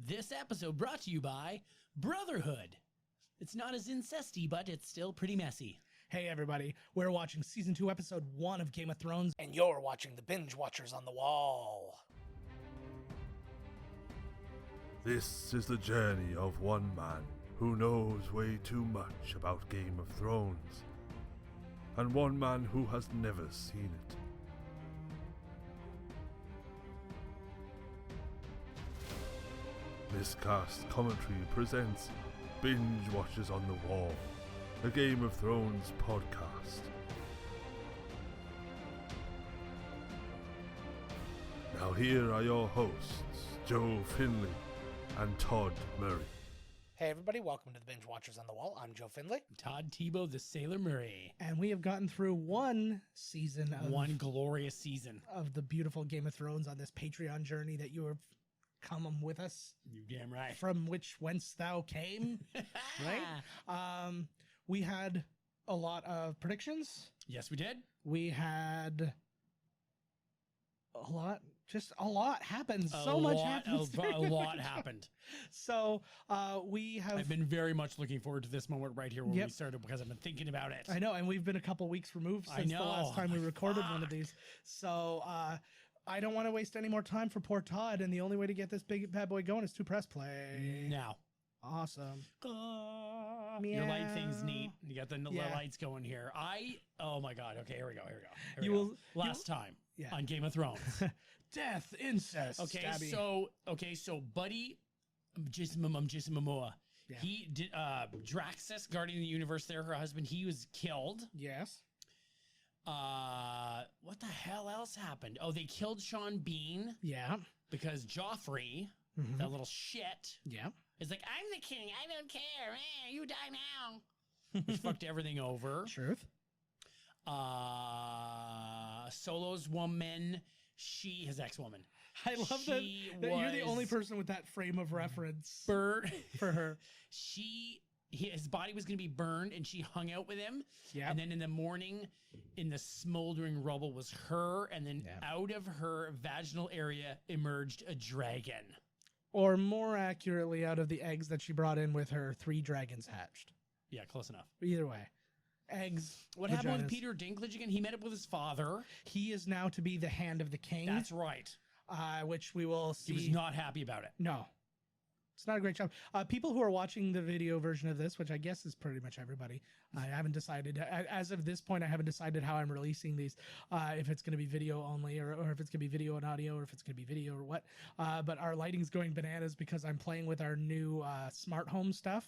This episode brought to you by Brotherhood. It's not as incesty, but it's still pretty messy. Hey everybody, we're watching Season 2, Episode 1 of Game of Thrones, and you're watching the Binge Watchers on the Wall. This is the journey of one man who knows way too much about Game of Thrones, and one man who has never seen it. Miscast Commentary presents Binge Watchers on the Wall, a Game of Thrones podcast. Now here are your hosts, Joe Finley and Todd Murray. Hey everybody, welcome to the Binge Watchers on the Wall. I'm Joe Finley. Todd Tebow, the Sailor Murray. And we have gotten through one season of... One glorious season. ...of the beautiful Game of Thrones on this Patreon journey that you have come with us. You damn right. From whence thou came, right? We had a lot of predictions. Yes, we did. We had a lot happened. So much happened. A lot happened. So we have... I've been very much looking forward to this moment right here where we started because I've been thinking about it. I know, and we've been a couple weeks removed since the last time we recorded one of these. So I don't want to waste any more time for poor Todd, and the only way to get this big bad boy going is to press play. Now. Awesome. Your light thing's neat. You got the lights going here. Oh my God. Okay, here we go. Last time on Game of Thrones. Death, incest. Okay, so Buddy, Jason Momoa. Yeah. He did Draxus, Guardian of the Universe there, her husband, he was killed. Yes. What the hell else happened? Oh, they killed Sean Bean. Yeah. Because Joffrey, that little shit. Yeah. Is like, I'm the king. I don't care. You die now. Which fucked everything over. Truth. Solo's woman, his ex-woman. I love that you're the only person with that frame of reference for her. His body was going to be burned, and she hung out with him. Yeah. And then in the morning, in the smoldering rubble was her, and then out of her vaginal area emerged a dragon. Or more accurately, out of the eggs that she brought in with her, 3 dragons hatched. Yeah, close enough. Either way. Eggs. What happened with Peter Dinklage again? He met up with his father. He is now to be the Hand of the King. That's right. Which we will see. He was not happy about it. No. It's not a great job. People who are watching the video version of this, which I guess is pretty much everybody, I haven't decided. As of this point, I haven't decided how I'm releasing these, if it's going to be video only or if it's going to be video and audio or if it's going to be video or what. But our lighting's going bananas because I'm playing with our new smart home stuff.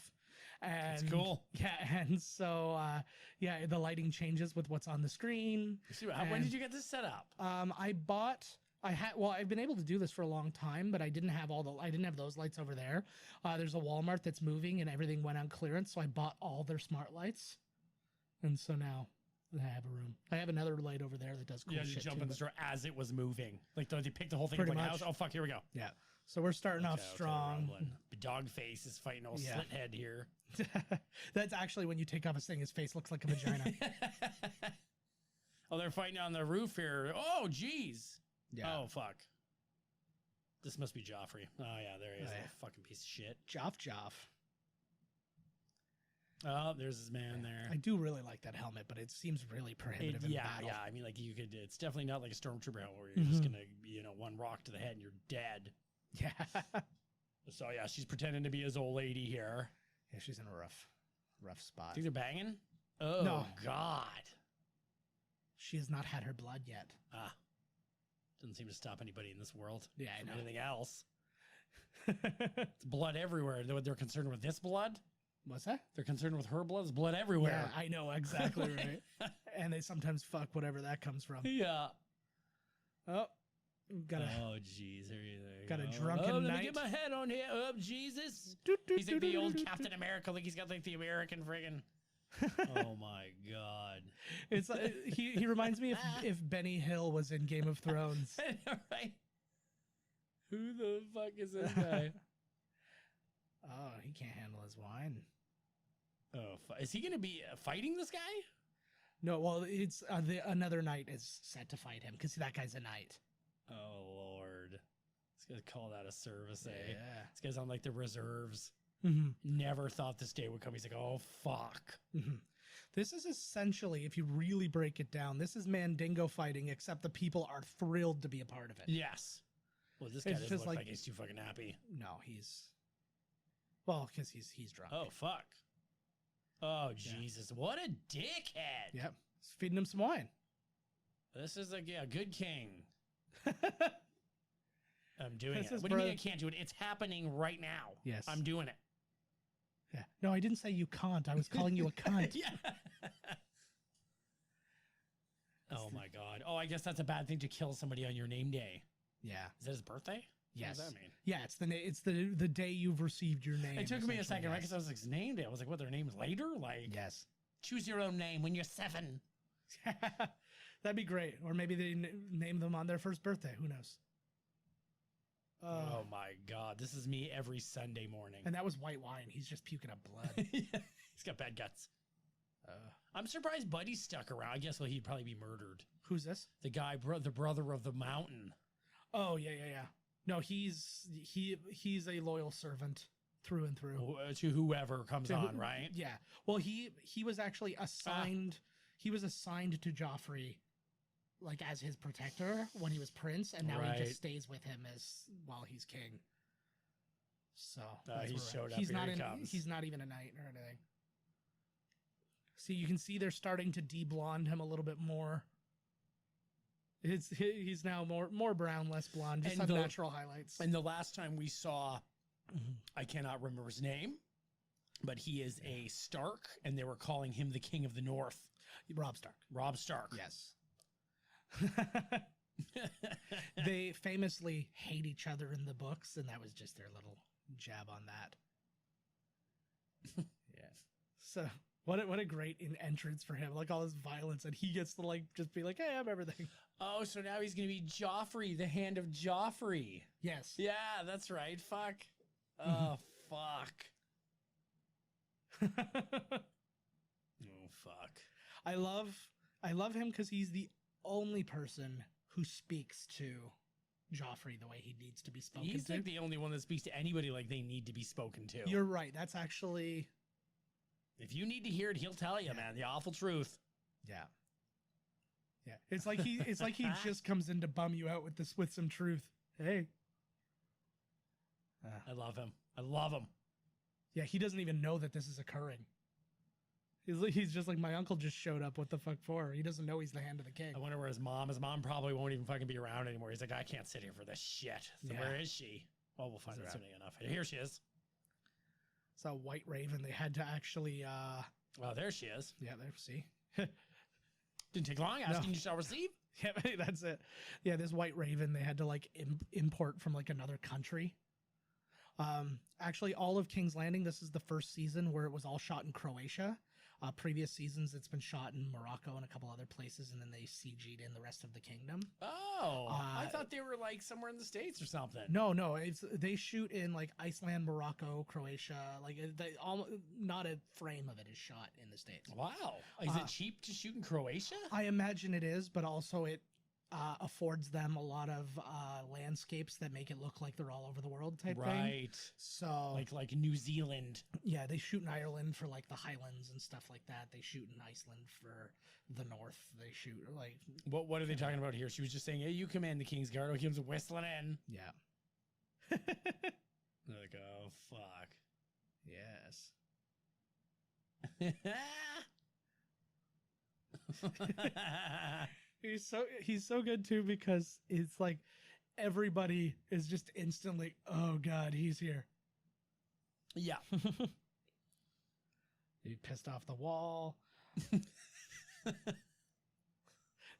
And that's cool. Yeah, and so, the lighting changes with what's on the screen. When did you get this set up? I've been able to do this for a long time, but I didn't have those lights over there. There's a Walmart that's moving and everything went on clearance, so I bought all their smart lights. And so now I have a room. I have another light over there that does cool shit. You jump in the store as it was moving. Like they picked the whole thing up like a house. Oh fuck, here we go. Yeah. So we're starting off strong. Dog face is fighting old slit head here. That's actually when you take off his thing, his face looks like a vagina. Oh, they're fighting on the roof here. Oh, geez. Yeah. Oh, fuck. This must be Joffrey. Oh, yeah, there he is. That fucking piece of shit. Joff. Oh, there's his man there. I do really like that helmet, but it seems really prohibitive in battle. Yeah. I mean, like, it's definitely not like a stormtrooper helmet where you're just going to, one rock to the head and you're dead. Yeah. So, yeah, she's pretending to be his old lady here. Yeah, she's in a rough spot. Think they're banging? Oh, no. God. She has not had her blood yet. Doesn't seem to stop anybody in this world. Yeah, I know. Anything else. It's blood everywhere. They're concerned with this blood? What's that? They're concerned with her blood. There's blood everywhere. Yeah, I know. Exactly right. And they sometimes fuck whatever that comes from. Yeah. Oh, jeez. There you got go. A drunken night. Let me get my head on here. Oh, Jesus. He's like the old Captain America. Like he's got like the American friggin'. Oh my God! It's like, he reminds me if Benny Hill was in Game of Thrones. Right? Who the fuck is this guy? Oh, he can't handle his wine. Oh, is he going to be fighting this guy? No, well, it's another knight is set to fight him because that guy's a knight. Oh Lord! Let's call that a service, eh? Yeah. This guy's on like the reserves. Mm-hmm. Never thought this day would come. He's like, oh, fuck. Mm-hmm. This is essentially, if you really break it down, this is Mandingo fighting, except the people are thrilled to be a part of it. Yes. Well, this guy It's doesn't just look like- like he's too fucking happy. No, he's... Well, because he's drunk. Oh, fuck. Oh, Jesus. What a dickhead. Yep. He's feeding him some wine. This is a good king. I'm doing This it. is What do you mean bro- I can't do it? It's happening right now. Yes. I'm doing it. Yeah. No, I didn't say you can't. I was calling you a cunt. Yeah. Oh, my God. Oh, I guess that's a bad thing to kill somebody on your name day. Yeah. Is that his birthday? Yes. What does that mean? Yeah, it's the day you've received your name. It took me a essentially, second, right? yes. Because I was like, his name day. I was like, what, their name's later? Like, Yes. choose your own name when you're 7. That'd be great. Or maybe they name them on their first birthday. Who knows? Oh my God. This is me every Sunday morning. And that was white wine. He's just puking up blood. Yeah. He's got bad guts. I'm surprised Buddy's stuck around. I guess he'd probably be murdered. Who's this? The guy, the brother of the mountain. Oh, yeah. No, he's a loyal servant through and through. To whoever comes on, right? Yeah. Well, he was actually assigned. He was assigned to Joffrey, like as his protector when he was prince, and now he Right. just stays with him as while he's king. So He that's showed up. he's Here not he in. comes. He's not even a knight or anything. See, you can see they're starting to de-blonde him a little bit more. He's now more brown, less blonde, just And some the- natural highlights. And the last time we saw, Mhm. I cannot remember his name, but he is a Stark, and they were calling him the King of the North. Robb Stark. Robb Stark. Yes. They famously hate each other in the books, and that was just their little jab on that. Yeah. So what a great entrance for him, like all this violence, and he gets to like just be like, "Hey, I'm everything." Oh, so now he's gonna be Joffrey, the Hand of Joffrey. Yes. Yeah, that's right. Fuck. Oh, fuck. Oh, fuck. I love him because he's the only person who speaks to Joffrey the way he needs to be spoken He's to. like the only one that speaks to anybody like they need to be spoken to. You're right. That's actually If you need to hear it, he'll tell you, man. The awful truth. yeah. Yeah. It's like he just comes in to bum you out with some truth. Hey. I love him. I love him. Yeah, he doesn't even know that this is occurring. He's just like, my uncle just showed up. What the fuck for? He doesn't know he's the hand of the king. I wonder where his mom probably won't even fucking be around anymore. He's like, I can't sit here for this shit. So Yeah. where is she? Well, we'll find out soon enough. Here she is. It's a white raven. They had to actually, Oh, there she is. yeah, there, see? Didn't take long. Asking you shall receive. Yeah, that's it. Yeah, this white raven, they had to like import from like another country. Actually, all of King's Landing, this is the first season where it was all shot in Croatia. Previous seasons, it's been shot in Morocco and a couple other places, and then they CG'd in the rest of the kingdom. Oh, I thought they were like somewhere in the States or something. No, they shoot in like Iceland, Morocco, Croatia. Like not a frame of it is shot in the States. Wow. Is it cheap to shoot in Croatia? I imagine it is, but also it affords them a lot of landscapes that make it look like they're all over the world type thing. Right. So like New Zealand. yeah, they shoot in Ireland for like the Highlands and stuff like that. They shoot in Iceland for the North. They shoot like What are they talking about here? She was just saying, hey, you command the King's Guard. Oh, he comes whistling in. yeah. Like, oh, fuck. Yes. He's so good too, because it's like everybody is just instantly, oh god, he's here. Yeah. He pissed off the wall.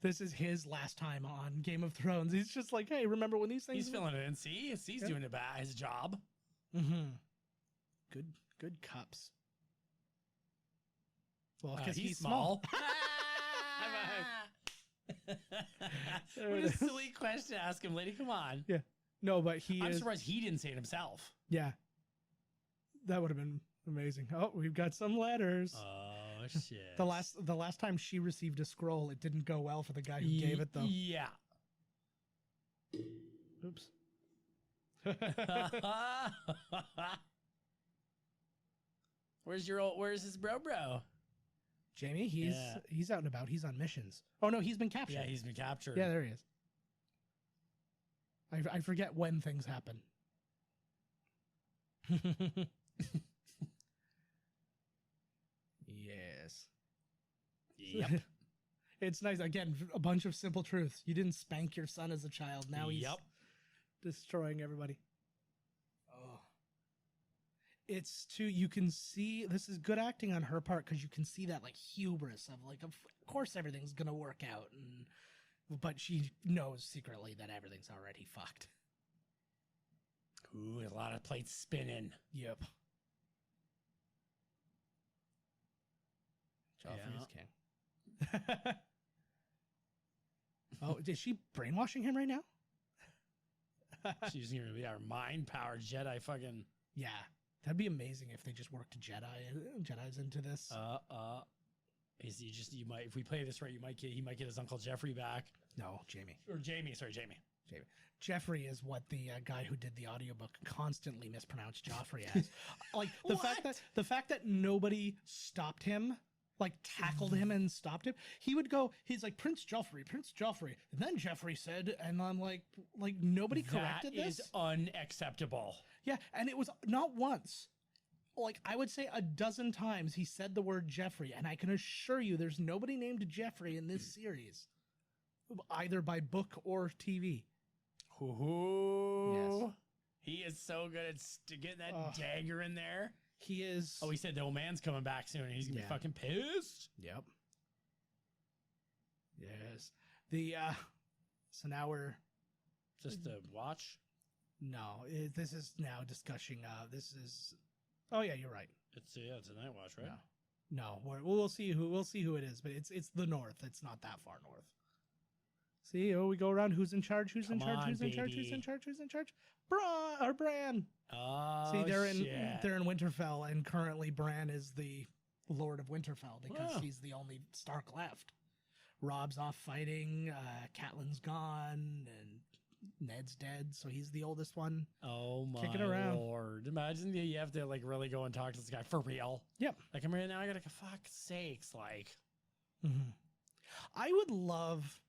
This is his last time on Game of Thrones. He's just like, hey, remember when these things? He's filling it in. See, he's doing it bad. His job. Mm-hmm. Good cups. Well, because he's small. What a silly question to ask him, lady. Come on. Yeah. No, but I'm surprised he didn't say it himself. Yeah. That would have been amazing. Oh, we've got some letters. Oh, shit. The last time she received a scroll, it didn't go well for the guy who gave it, though. Yeah. Oops. Where's his bro? Jamie, he's out and about. He's on missions. Oh no, he's been captured. Yeah, he's been captured. Yeah, there he is. I forget when things happen. Yes. Yep. It's nice. Again, a bunch of simple truths. You didn't spank your son as a child. Now he's destroying everybody. Oh. It's too, you can see, this is good acting on her part because you can see that like hubris of like, of course everything's going to work out. But she knows secretly that everything's already fucked. Ooh, a lot of plates spinning. Yep. Joffrey's king. Oh, is she brainwashing him right now? She's gonna be our mind-powered Jedi fucking... Yeah, that'd be amazing if they just worked Jedis into this. You might, if we play this right, he might get his Uncle Joffrey back. No, Jamie. Or Jamie, sorry, Jamie. Joffrey is what the guy who did the audiobook constantly mispronounced Joffrey as. Like the fact that nobody stopped him, like tackled him and stopped him. He would go, he's like, Prince Joffrey. And then Joffrey said, and I'm like nobody corrected this. That is unacceptable. Yeah, and it was not once. Like, I would say a dozen times he said the word Joffrey, and I can assure you there's nobody named Joffrey in this series, either by book or TV. Ooh. Yes. He is so good at getting that dagger in there. He is. Oh, he said the old man's coming back soon, and he's going to be fucking pissed. Yep. Yes. So now we're... Just to watch? No, this is now discussing, oh yeah, you're right. It's a night watch, right? No, we'll see who it is, but it's the north. It's not that far north. See, we go around. Who's in charge? Who's in charge? Bran. Oh, see, they're in Winterfell, and currently Bran is the Lord of Winterfell because he's the only Stark left. Robb's off fighting. Catelyn's gone, and Ned's dead, so he's the oldest one. Oh my kicking around. Lord! Imagine you have to like really go and talk to this guy for real. Yep. Like I'm here now. I gotta fuck sakes. Like, I would love.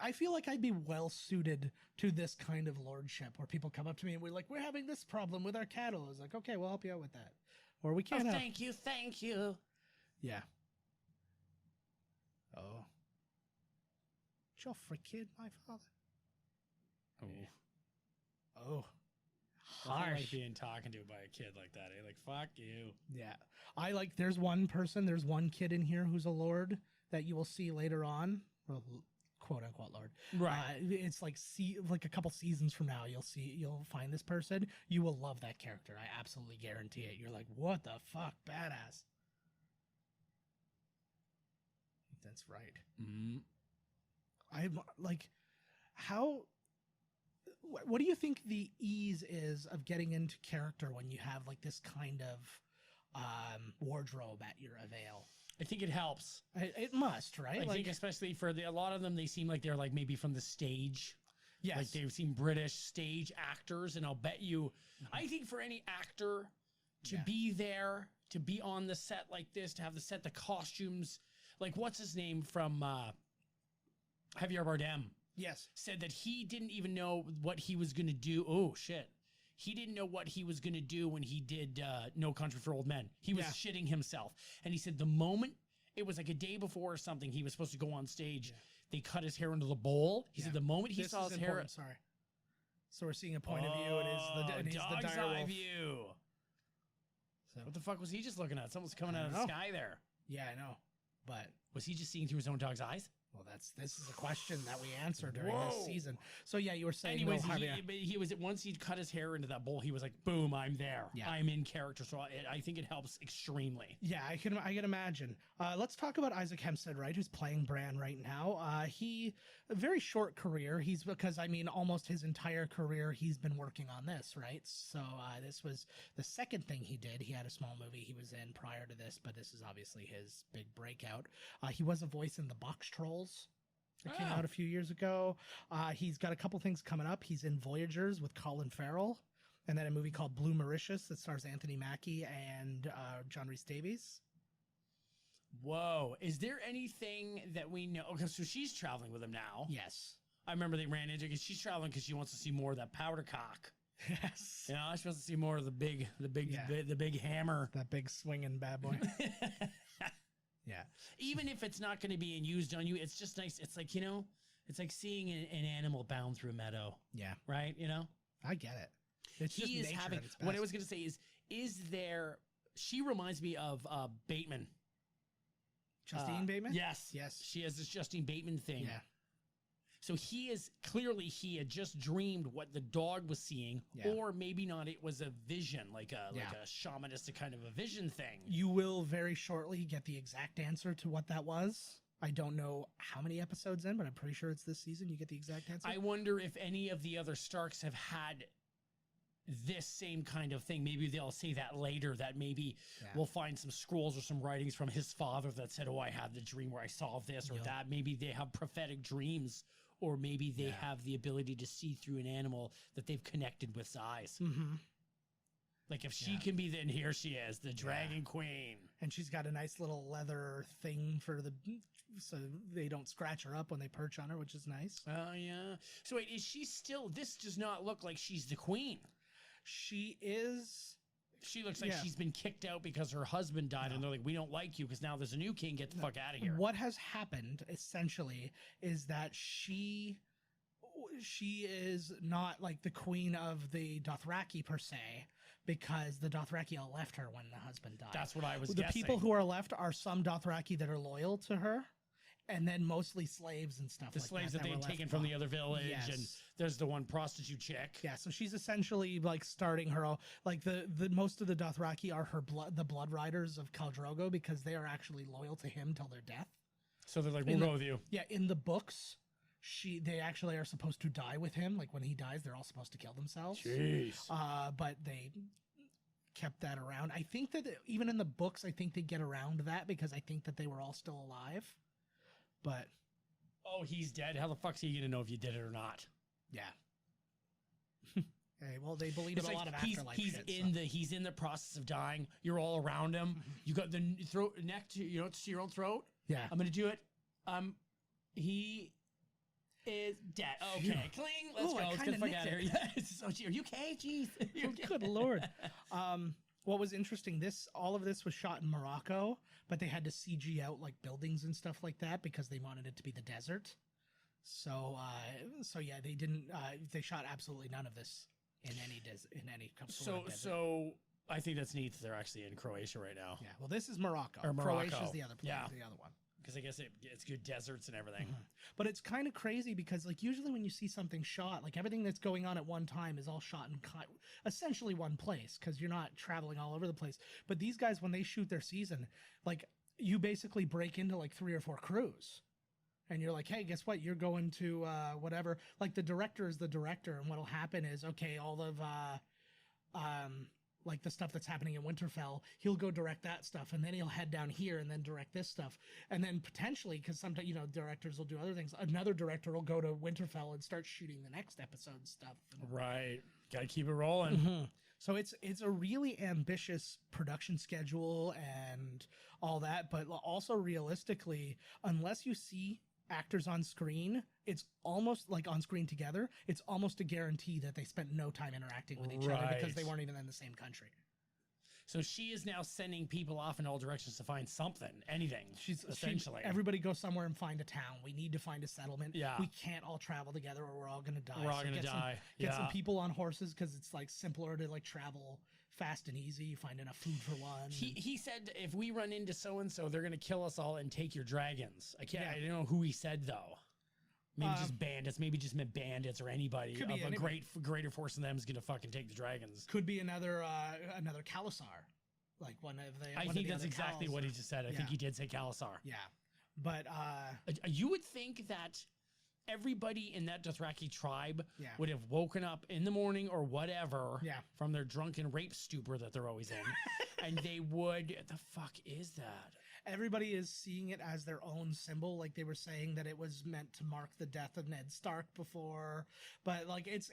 I feel like I'd be well suited to this kind of lordship where people come up to me and we're having this problem with our cattle. It's like, okay, we'll help you out with that. Or we can't. Thank you. Yeah. Oh. Joffrey kid, my father. Oh. Harsh. Like being talking to by a kid like that. Like, fuck you. Yeah. There's one kid in here who's a lord that you will see later on. Well, quote unquote lord. Right. It's like a couple seasons from now, you'll find this person. You will love that character. I absolutely guarantee it. You're like, what the fuck? Badass. That's right. Mm-hmm. I'm like, what do you think the ease is of getting into character when you have like this kind of wardrobe at your avail? I think it helps. It must, right? I think especially for a lot of them, they seem like they're like maybe from the stage. Yes. Like they've seen British stage actors, and I'll bet you, I think for any actor to be there, to be on the set like this, to have the set, the costumes, like what's his name from Javier Bardem? Yes. Said that he didn't even know what he was going to do. Oh, shit. He didn't know what he was going to do when he did No Country for Old Men. He was shitting himself. And he said the moment, it was like a day before or something, he was supposed to go on stage. They cut his hair into the bowl. He said the moment he saw his hair... Sorry. So we're seeing a point of view, and he's the dog's direwolf. eye view. So. What the fuck was he just looking at? Something's coming out of the sky there. Yeah, I know. But was he just seeing through his own dog's eyes? Well, this is a question that we answer during this season. So yeah, you were saying. Anyways, he was once he cut his hair into that bowl, he was like, "Boom, I'm there. Yeah. I'm in character." So I think it helps extremely. Yeah, I can imagine. Let's talk about Isaac Hempstead, right? Who's playing Bran right now? A very short career. Because almost his entire career he's been working on this, right? So this was the second thing he did. He had a small movie he was in prior to this, but this is obviously his big breakout. He was a voice in the Box Trolls. That came out a few years ago. He's got a couple things coming up. He's in Voyagers with Colin Farrell. And then a movie called Blue Mauritius that stars Anthony Mackie and John Rhys Davies. Whoa. Is there anything that we know? Okay, so she's traveling with him now. Yes. I remember they ran into, because she's traveling because she wants to see more of that powder cock. Yes. You know, she wants to see more of the big hammer. That big swinging bad boy. Yeah. Even if it's not going to be used on you, it's just nice. It's like, you know, it's like seeing an animal bound through a meadow. Yeah. Right? You know? I get it. It's just nature at its best. What I was going to say is there, she reminds me of Bateman. Justine Bateman? Yes. Yes. She has this Justine Bateman thing. Yeah. So he had just dreamed what the dog was seeing, or maybe not. It was a vision, like a shamanistic kind of a vision thing. You will very shortly get the exact answer to what that was. I don't know how many episodes in, but I'm pretty sure it's this season. You get the exact answer. I wonder if any of the other Starks have had this same kind of thing. Maybe they'll say that later, that maybe we'll find some scrolls or some writings from his father that said, oh, I had the dream where I saw this or that. Maybe they have prophetic dreams, or maybe they have the ability to see through an animal that they've connected with eyes. Mm-hmm. Like if she can be, then here she is, the Dragon Queen. And she's got a nice little leather thing so they don't scratch her up when they perch on her, which is nice. Oh, yeah. So wait, is she still, this does not look like she's the queen. She is. She looks like she's been kicked out because her husband died, and they're like, we don't like you because now there's a new king. Get the fuck out of here. What has happened, essentially, is that she is not like the queen of the Dothraki per se, because the Dothraki all left her when the husband died. That's what I was The guessing. people who are left are some Dothraki that are loyal to her, and then mostly slaves and stuff like that. The slaves that they had taken from the other village, and there's the one prostitute chick. Yeah, so she's essentially like starting her own, like the most of the Dothraki are the blood riders of Khal Drogo, because they are actually loyal to him till their death. So they're like, we'll go with you. Yeah, in the books, they actually are supposed to die with him. Like when he dies, they're all supposed to kill themselves. Jeez. But they kept that around. I think that even in the books, I think they get around that because I think that they were all still alive. But he's dead. How the fuck's he gonna know if you did it or not? Yeah. Okay, well, they believe in a lot of afterlife shit. He's in the process of dying. You're all around him. You got the neck to your own throat. Yeah. I'm gonna do it. He is dead. Okay, cling. Let's go. Let's get the fuck out of here. Are you okay? Jeez. Good Lord. What was interesting, all of this was shot in Morocco, but they had to CG out like buildings and stuff like that because they wanted it to be the desert. So yeah, they didn't. They shot absolutely none of this in any sort of desert. So I think that's neat that they're actually in Croatia right now. Yeah. Well, this is Morocco. Or Morocco. Croatia's the other place. Yeah. The other one. Because I guess it's good deserts and everything. Mm-hmm. But it's kind of crazy because, like, usually when you see something shot, like everything that's going on at one time is all shot in essentially one place because you're not traveling all over the place. But these guys, when they shoot their season, like, you basically break into like 3 or 4 crews. And you're like, hey, guess what? You're going to whatever. Like, the director is the director. And what'll happen is, okay, all of like the stuff that's happening in Winterfell, he'll go direct that stuff, and then he'll head down here and then direct this stuff. And then potentially, because sometimes, directors will do other things, another director will go to Winterfell and start shooting the next episode stuff. Right. Got to keep it rolling. Mm-hmm. So it's a really ambitious production schedule and all that, but also realistically, unless you see actors on screen, it's almost like on screen together, it's almost a guarantee that they spent no time interacting with each other because they weren't even in the same country. So she is now sending people off in all directions to find something, anything. Essentially. Everybody go somewhere and find a town. We need to find a settlement. Yeah. We can't all travel together or we're all going to die. We're all going to die. Get some people on horses because it's like simpler to like travel fast and easy. You find enough food for one. He said if we run into so-and-so, they're going to kill us all and take your dragons. I don't know who he said though. Maybe just bandits. Maybe just meant bandits or anybody of a greater force than them is going to fucking take the dragons. Could be another Khalasar. Like one of the. I think that's exactly what he just said. I think he did say Khalasar. Yeah, but you would think that everybody in that Dothraki tribe would have woken up in the morning or whatever from their drunken rape stupor that they're always in, and they would. The fuck is that? everybody is seeing it as their own symbol. Like they were saying that it was meant to mark the death of Ned Stark before, but like it's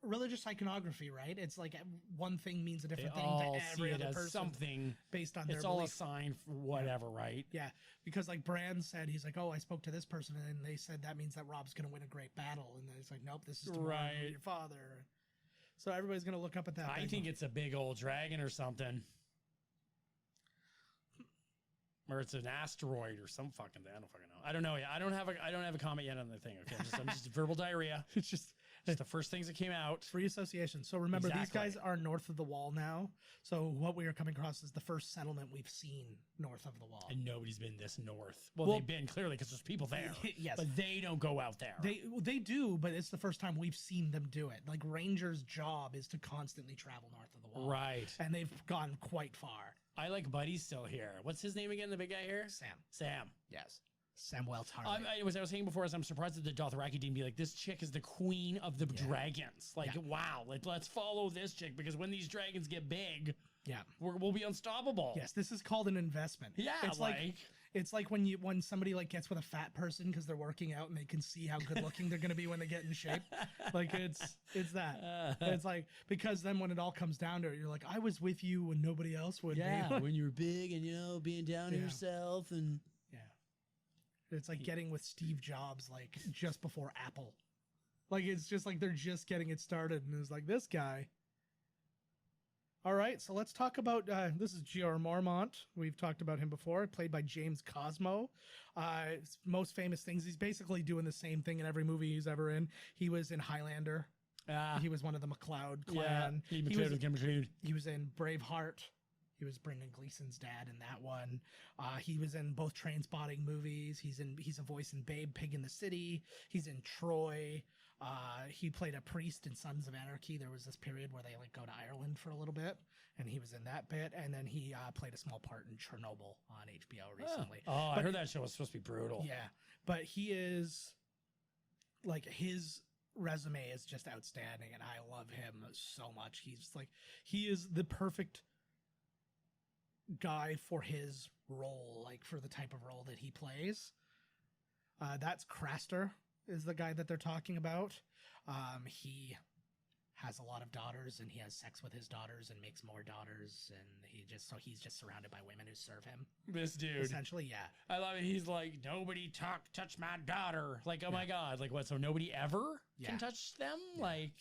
religious iconography, right? It's like one thing means a different thing to every other person, something based on their it's all belief. a sign for whatever, right? Yeah, because like Bran said, he's like, oh, I spoke to this person, and they said that means that Rob's going to win a great battle, and then it's like, nope, this is to honor your father. So everybody's going to look up at that. I think it's a big old dragon or something. Or it's an asteroid or some fucking thing. I don't fucking know. I don't know. I don't have a comment yet on the thing. Okay, I'm just verbal diarrhea. It's just the first things that came out. Free association. So remember, these guys are north of the wall now. So what we are coming across is the first settlement we've seen north of the wall. And nobody's been this north. Well they've been clearly because there's people there. Yes, but they don't go out there. They do, but it's the first time we've seen them do it. Like Rangers' job is to constantly travel north of the wall. Right. And they've gone quite far. I like Buddy's still here. What's his name again? The big guy here? Sam. Yes. Samwell Tarly. I was saying before, I'm surprised that the Dothraki didn't be like, this chick is the queen of the dragons. Like, wow, let's follow this chick because when these dragons get big, we'll be unstoppable. Yes, this is called an investment. Yeah, it's like when somebody like gets with a fat person because they're working out and they can see how good looking they're going to be when they get in shape. Like it's that. It's like, because then when it all comes down to it, you're like, I was with you when nobody else would. Yeah, when you were big and being down on yourself and. It's like getting with Steve Jobs, like just before Apple. Like it's just like they're just getting it started, and it's like this guy. All right, so let's talk about this is Jeor Mormont. We've talked about him before, played by James Cosmo. Most famous things, he's basically doing the same thing in every movie he's ever in. He was in Highlander. He was one of the MacLeod clan. He was in Braveheart. He was Brendan Gleeson's dad in that one. He was in both Trainspotting movies. He's a voice in Babe, Pig in the City. He's in Troy. He played a priest in Sons of Anarchy. There was this period where they like go to Ireland for a little bit, and he was in that bit. And then he played a small part in Chernobyl on HBO recently. I heard that show was supposed to be brutal. Yeah, but he is like his resume is just outstanding, and I love him so much. He is the perfect guy for his role, like for the type of role that he plays. That's Craster is the guy that they're talking about. He has a lot of daughters and he has sex with his daughters and makes more daughters, and he's just surrounded by women who serve him. This dude, essentially, yeah. I love it. He's like, nobody touch my daughter. Like, oh my god, like what? So nobody ever can touch them, like.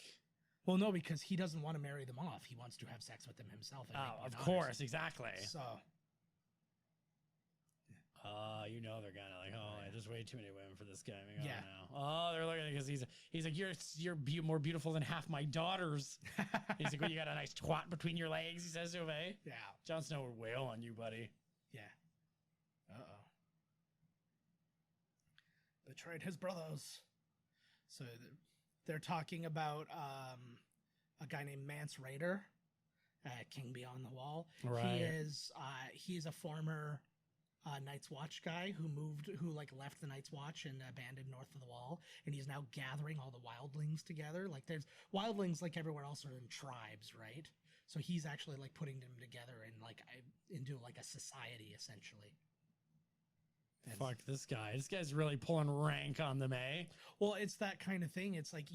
Well, no, because he doesn't want to marry them off. He wants to have sex with them himself. Of course, exactly. So, they're kind of like, there's way too many women for this guy. They're looking because he's like, you're more beautiful than half my daughters. He's like, well, you got a nice twat between your legs. He says to him, eh? Yeah. Jon Snow would wail on you, buddy. Yeah. Betrayed his brothers. So they're talking about a guy named Mance Rayder, King Beyond the Wall. Right. He's a former Night's Watch guy who left the Night's Watch and abandoned north of the wall, and he's now gathering all the wildlings together. Like there's wildlings like everywhere else are in tribes, right? So he's actually like putting them together into like a society essentially. Fuck this guy. This guy's really pulling rank on them, eh? Well, it's that kind of thing. It's like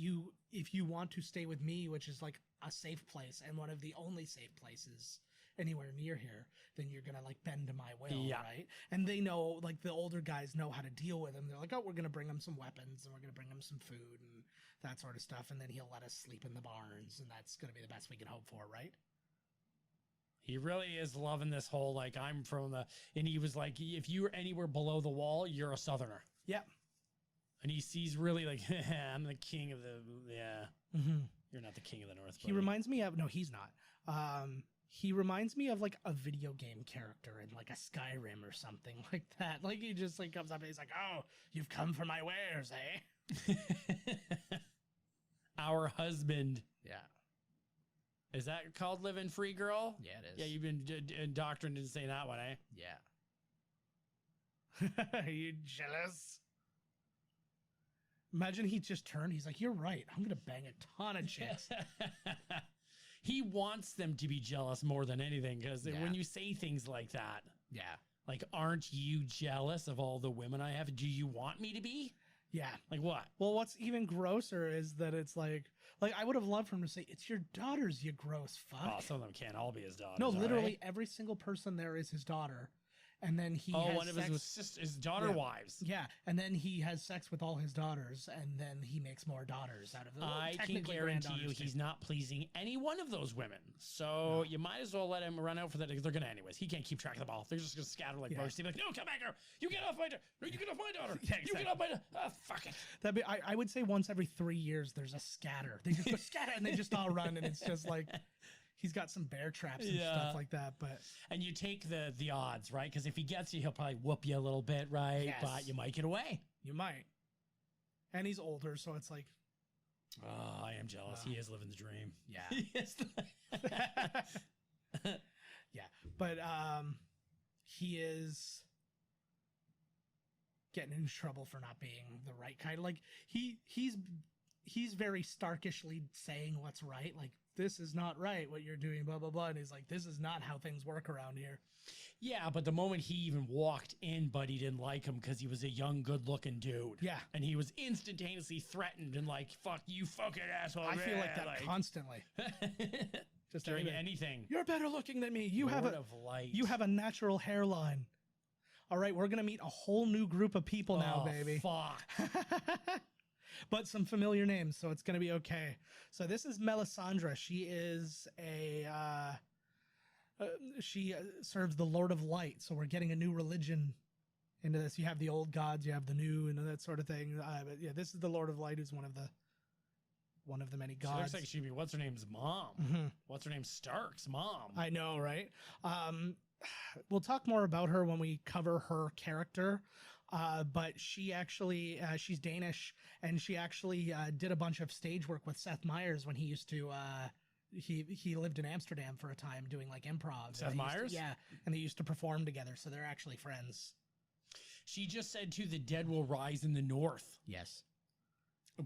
if you want to stay with me, which is like a safe place and one of the only safe places anywhere near here, then you're going to like bend to my will, right? And they know, like the older guys know how to deal with him. They're like, oh, we're going to bring him some weapons and we're going to bring him some food and that sort of stuff. And then he'll let us sleep in the barns, and that's going to be the best we can hope for, right? He really is loving this whole, like, I'm from and he was like, if you're anywhere below the wall, you're a southerner. Yeah. And he sees really like, I'm the king of you're not the king of the north. He reminds me of, no, he's not. He reminds me of like a video game character in like a Skyrim or something like that. Like he just like comes up and he's like, oh, you've come for my wares, eh? Our husband. Yeah. Is that called Living Free, Girl? Yeah, it is. Yeah, you've been indoctrinated to say that one, eh? Yeah. Are you jealous? Imagine he just turned. He's like, you're right. I'm going to bang a ton of chicks. He wants them to be jealous more than anything, because when you say things like that. Yeah. Like, aren't you jealous of all the women I have? Do you want me to be? Yeah. Like what? Well, what's even grosser is that it's like I would have loved for him to say, "It's your daughters, you gross fuck." Oh, some of them can't all be his daughters. No, literally right? every single person there is his daughter. And then he has one of his daughter wives. Yeah, and then he has sex with all his daughters, and then he makes more daughters out of them. I can guarantee you he's not pleasing any one of those women. So you might as well let him run out for that. They're going to anyways. He can't keep track of the ball. They're just going to scatter like birds. He'll be like, no, come back here. You get off my daughter. No, you get off my daughter. Yeah, exactly. You get off my daughter. Oh, fuck it. That'd be, I would say once every 3 years, there's a scatter. They just go scatter, and they just all run, and it's just like... He's got some bear traps and stuff like that, and you take the odds, right? Because if he gets you, he'll probably whoop you a little bit, right? Yes. But you might get away. You might. And he's older, so it's like, oh, I am jealous. He is living the dream. Yeah. Yeah, but he is getting into trouble for not being the right kind. Like he's very starkishly saying what's right. Like, this is not right, what you're doing, blah, blah, blah. And he's like, this is not how things work around here. Yeah, but the moment he even walked in, Buddy didn't like him because he was a young, good-looking dude. Yeah. And he was instantaneously threatened and like, fuck you fucking asshole. I feel like that constantly. Just during anything. You're better looking than me. You have a natural hairline. All right, we're going to meet a whole new group of people now, baby. Fuck. But some familiar names, so it's going to be okay. So this is Melisandre. She is she serves the Lord of Light. So we're getting a new religion into this. You have the old gods, you have the new, and that sort of thing. But yeah, this is the Lord of Light, who's one of the many gods. She looks like she'd be, what's her name's mom? Mm-hmm. What's her name? Stark's mom. I know, right? We'll talk more about her when we cover her character. But she actually, she's Danish, and she actually did a bunch of stage work with Seth Meyers when he used to, he lived in Amsterdam for a time doing like improv. Seth Meyers? Yeah, and they used to perform together, so they're actually friends. She just said, too, the dead will rise in the north. Yes.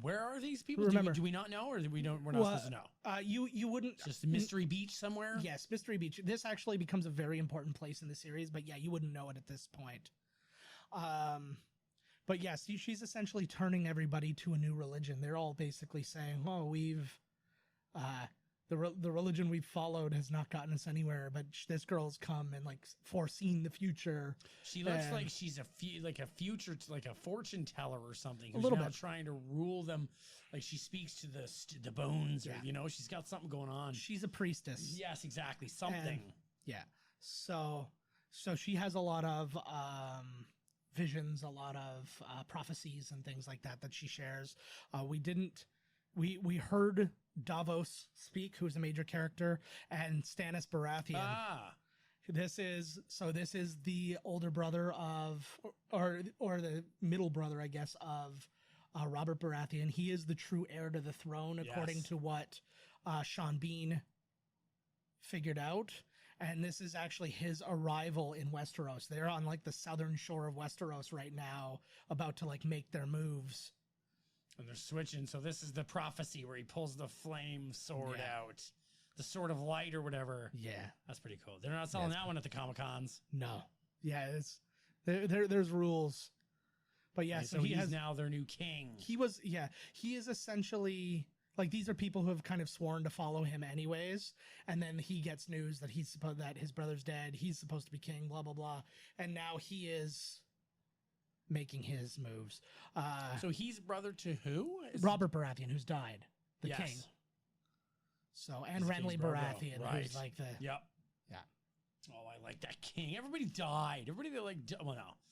Where are these people? Remember, do we not know, or we're not supposed to know? You wouldn't. It's just a mystery beach somewhere? Yes, Mystery Beach. This actually becomes a very important place in the series, but yeah, you wouldn't know it at this point. But yes, she's essentially turning everybody to a new religion. They're all basically saying, "Oh, we've the religion we've followed has not gotten us anywhere, but this girl's come and like foreseen the future." She looks like she's a fortune teller or something. A little bit trying to rule them. Like she speaks to the bones, or she's got something going on. She's a priestess. Yes, exactly, something. So she has a lot of visions, a lot of prophecies and things like that she shares. We heard Davos speak, who's a major character, and Stannis Baratheon. This is the older brother of, or the middle brother, I guess, of Robert Baratheon. He is the true heir to the throne, according to what Sean Bean figured out. And this is actually his arrival in Westeros. They're on like the southern shore of Westeros right now, about to like make their moves. And they're switching. So this is the prophecy where he pulls the flame sword out. The Sword of Light or whatever. Yeah. That's pretty cool. They're not selling that one at the Comic-Cons. No. Yeah, it's there's rules. But yeah, so he's now their new king. He is essentially like, these are people who have kind of sworn to follow him anyways, and then he gets news that that his brother's dead, he's supposed to be king, blah blah blah, and now he is making his moves. So he's brother to who? Robert Baratheon, who's died, the king. So, and Renly Baratheon, who's like the Yeah. Oh, I like that king. Everybody died. Everybody that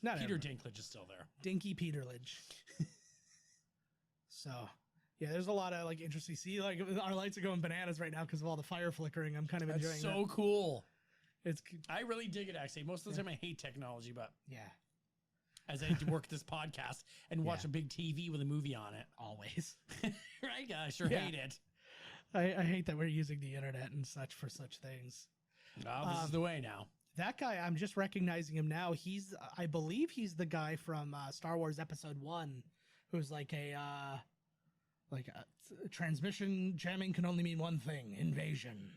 not Peter everybody. Dinklage is still there. Dinky Peterlage. So. Yeah, there's a lot of like interesting. See, like our lights are going bananas right now because of all the fire flickering. I'm kind of enjoying that. So cool. I really dig it, actually. Most of the time I hate technology, but yeah, as I work this podcast and watch a big TV with a movie on it. Always. Right? I sure hate it. I hate that we're using the internet and such for such things. Oh, this is the way now. That guy, I'm just recognizing him now. I believe he's the guy from Star Wars Episode 1, who's like a transmission jamming can only mean one thing: invasion,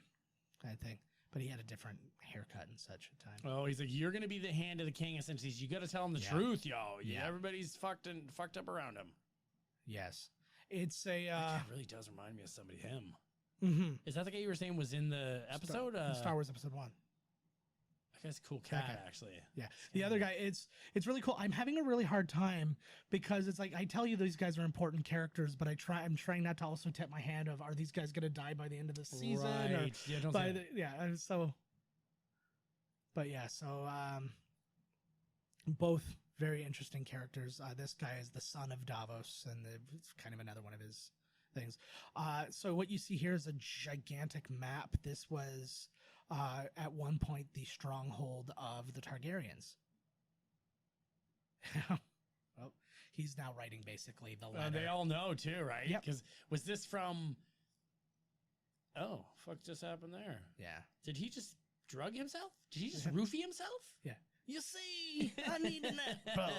kind of thing. But he had a different haircut and such at times. Oh, he's like, you're going to be the hand of the king, essentially. You got to tell him the truth, yo. Yeah. Everybody's fucked up around him. Yes. It's a... That really does remind me of somebody, him. Mm-hmm. Is that the guy you were saying was in the episode? Star Wars Episode 1. That guy's a cool cat, actually. Yeah. The other guy, it's really cool. I'm having a really hard time because it's like, I tell you these guys are important characters, but I'm trying not to also tip my hand of, are these guys going to die by the end of the season? Right. Or yeah, don't by say the, so... But yeah, so both very interesting characters. This guy is the son of Davos, and it's kind of another one of his things. So what you see here is a gigantic map. This was at one point the stronghold of the Targaryens. Well, he's now writing basically the letter. They all know too, right? Yep. Because was this from... Oh, fuck just happened there? Yeah. Did he just drug himself? Did he just roofie himself? Yeah. You see, I need an apple.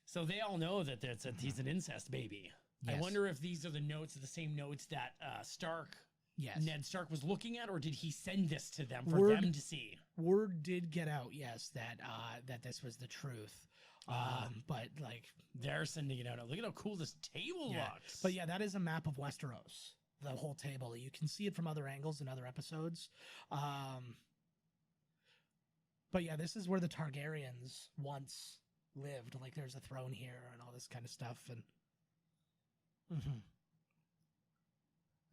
So they all know that he's an incest baby. Yes. I wonder if these are the same notes that Ned Stark was looking at, or did he send this to them for them to see? Word did get out, yes, that this was the truth. But like they're sending it out. Look at how cool this table looks. But yeah, that is a map of Westeros. The whole table. You can see it from other angles in other episodes. But yeah, this is where the Targaryens once lived. Like there's a throne here and all this kind of stuff. And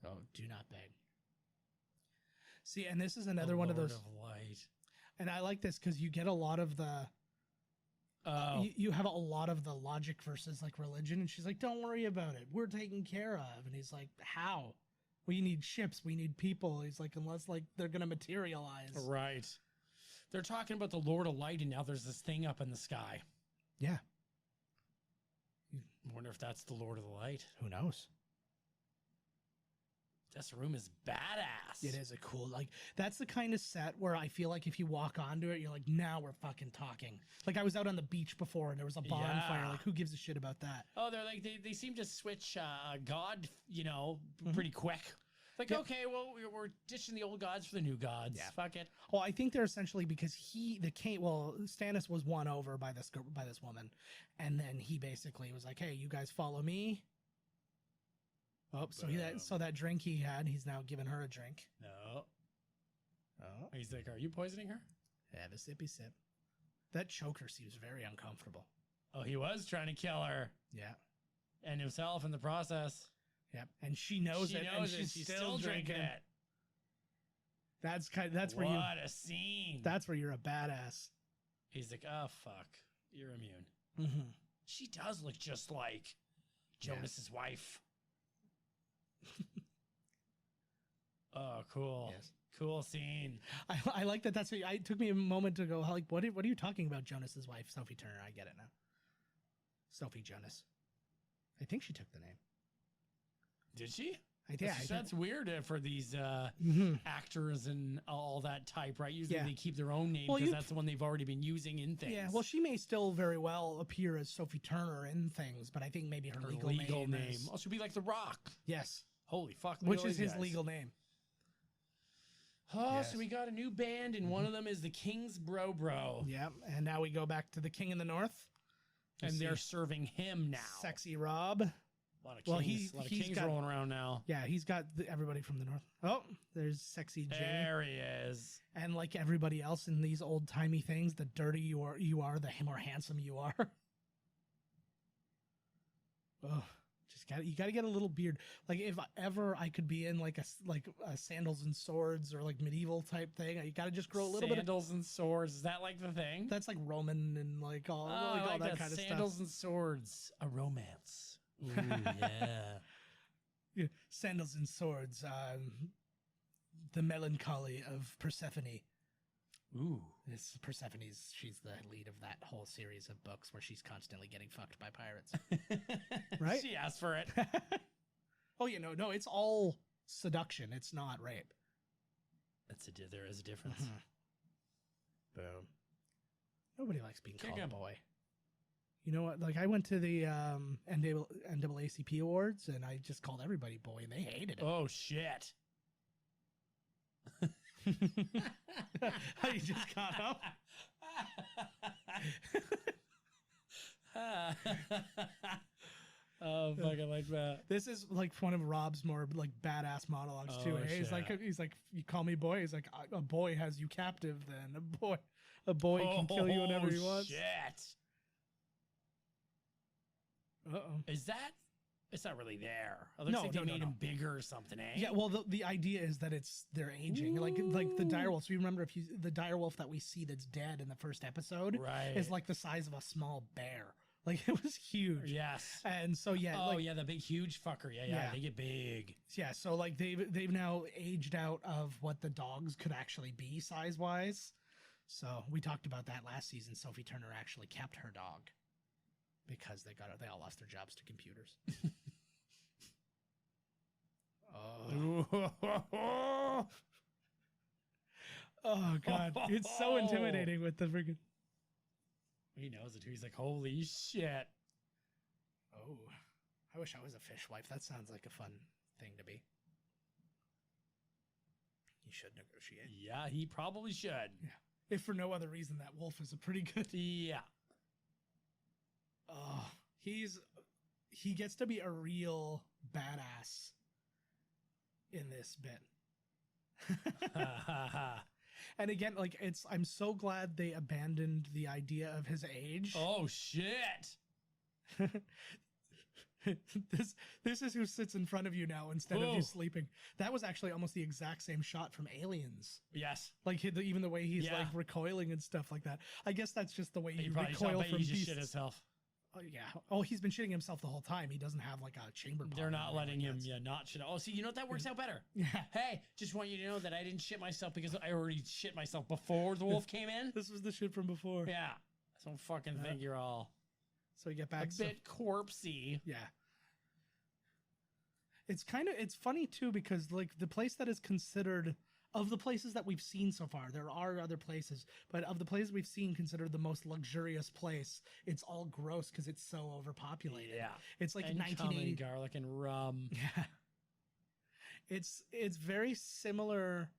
oh, do not beg. See, and this is another one of those. Of light. And I like this because you get a lot of the. You have a lot of the logic versus like religion, and she's like, "Don't worry about it. We're taken care of." And he's like, "How? We need ships. We need people." He's like, "Unless like they're gonna materialize." Right. They're talking about the Lord of Light, and now there's this thing up in the sky. Yeah. I wonder if that's the Lord of the Light. Who knows? This room is badass. It is a cool, like, that's the kind of set where I feel like if you walk onto it, you're like, now we're fucking talking. Like, I was out on the beach before and there was a bonfire. Like, who gives a shit about that? Oh, they're like, they seem to switch God, pretty quick. Like, okay, well, we're ditching the old gods for the new gods. Yeah. Fuck it. Well, I think they're essentially because Stannis was won over by this woman. And then he basically was like, hey, you guys follow me. Oh, so that drink he had, he's now giving her a drink. No. Oh. He's like, are you poisoning her? Have a sippy sip. That choker seems very uncomfortable. Oh, he was trying to kill her. Yeah. And himself in the process. Yep. And she knows it, and she's still drinking it. That's where you... What a scene. That's where you're a badass. He's like, oh, fuck. You're immune. Mm-hmm. She does look just like Jonas's wife. Oh, cool. Yes. Cool scene. I like that. It took me a moment to go, like, what are you talking about, Jonas's wife? Sophie Turner. I get it now. Sophie Jonas. I think she took the name. Did she? That's weird for these actors and all that type, right? Usually they keep their own name because that's the one they've already been using in things. Yeah, well, she may still very well appear as Sophie Turner in things, but I think maybe her legal name is... Oh, she'll be like The Rock. Yes. Holy fuck. Which is his legal name. Oh, yes. So we got a new band, and one of them is the King's Bro. Yeah, and now we go back to the King in the North. And they're serving him now. Sexy Rob. A lot of kings rolling around now. Yeah, he's got everybody from the north. Oh, there's sexy Jamie. There he is. And like everybody else in these old-timey things, the dirty you are, the more handsome you are. Oh, you got to get a little beard. Like if ever I could be in like a sandals and swords or like medieval type thing, you got to just grow a little bit. Sandals and swords. Is that like the thing? That's like Roman and like all that kind of stuff. Sandals and swords, a romance. Ooh, yeah. Sandals and swords. The melancholy of Persephone. Ooh. She's the lead of that whole series of books where she's constantly getting fucked by pirates. Right? She asked for it. Oh, no, it's all seduction. It's not rape. There is a difference. Boom. Nobody likes being called a boy. You know what? Like I went to the NAACP awards and I just called everybody boy and they hated it. Oh shit. You just got up. Oh, fucking like that. This is like one of Rob's more like badass monologues too. Oh, He's like, you call me boy. He's like, a boy has you captive. Then a boy can kill you whenever he wants. Shit. Uh-oh. Is that? It's not really there. It looks like they made him bigger or something, eh? Yeah, well, the idea is that they're aging. Like the direwolf. So you remember the direwolf that we see that's dead in the first episode is like the size of a small bear. Like it was huge. Yes. And so yeah. Oh yeah, the big huge fucker. Yeah. They get big. Yeah. So like they've now aged out of what the dogs could actually be size wise. So we talked about that last season. Sophie Turner actually kept her dog because they all lost their jobs to computers. Oh God, it's so intimidating with the freaking. He knows it too. He's like, holy shit. Oh, I wish I was a fishwife. That sounds like a fun thing to be. He should negotiate. Yeah, he probably should. Yeah. If for no other reason, that wolf is a pretty good. Yeah. Oh, he gets to be a real badass in this bit. And again, like I'm so glad they abandoned the idea of his age. Oh shit. This is who sits in front of you now instead of you sleeping. That was actually almost the exact same shot from Aliens. Yes. Like even the way he's like recoiling and stuff like that. I guess that's just the way you recoil from beasts. Shit himself. Oh yeah. Oh, he's been shitting himself the whole time. He doesn't have like a chamber pot. They're not letting him not shit. Oh, see, you know what? That works out better. Yeah. Hey, just want you to know that I didn't shit myself because I already shit myself before the wolf came in. This was the shit from before. Yeah. So don't fucking think you're all so we get back a bit corpsey. Yeah. It's funny too because like the place that is considered of the places that we've seen so far, there are other places, but of the places we've seen considered the most luxurious place, it's all gross because it's so overpopulated. Yeah. It's like and 1980 garlic and rum. Yeah. It's very similar